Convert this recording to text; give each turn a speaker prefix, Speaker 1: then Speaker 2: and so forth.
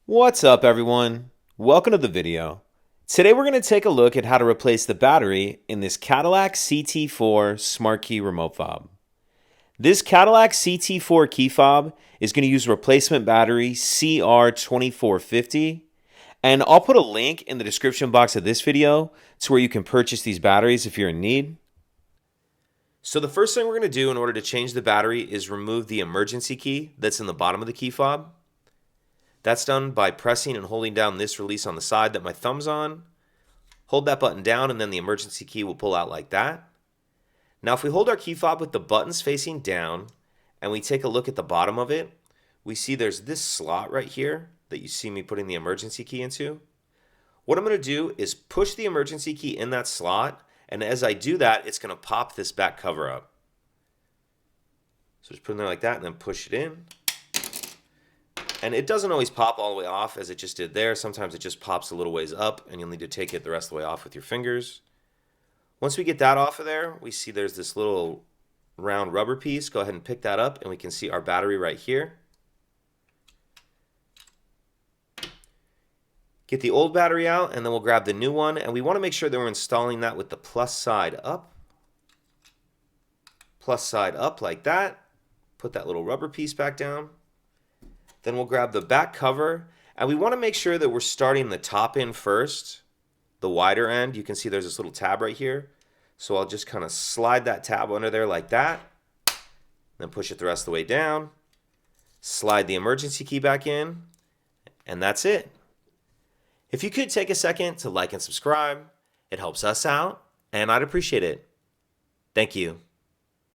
Speaker 1: What's up, everyone? Welcome to the video. Today we're going to take a look at how to replace the battery in this Cadillac CT4 Smart Key remote fob. This Cadillac CT4 key fob is going to use replacement battery CR2450, and I'll put a link in the description box of this video to where you can purchase these batteries if you're in need. So the first thing we're going to do in order to change the battery is remove the emergency key that's in the bottom of the key fob. That's done by pressing and holding down this release on the side that my thumb's on. Hold that button down and then the emergency key will pull out like that. Now if we hold our key fob with the buttons facing down and we take a look at the bottom of it, we see there's this slot right here that you see me putting the emergency key into. What I'm going to do is push the emergency key in that slot, and as I do that, it's going to pop this back cover up. So just put it in there like that and then push it in. And it doesn't always pop all the way off as it just did there. Sometimes it just pops a little ways up and you'll need to take it the rest of the way off with your fingers. Once we get that off of there, we see there's this little round rubber piece. Go ahead and pick that up and we can see our battery right here. Get the old battery out and then we'll grab the new one, and we want to make sure that we're installing that with the plus side up like that. Put that little rubber piece back down. Then we'll grab the back cover, and we want to make sure that we're starting the top end first, the wider end. You can see there's this little tab right here. So I'll just kind of slide that tab under there like that, then push it the rest of the way down, slide the emergency key back in, and that's it. If you could take a second to like and subscribe, it helps us out, and I'd appreciate it. Thank you.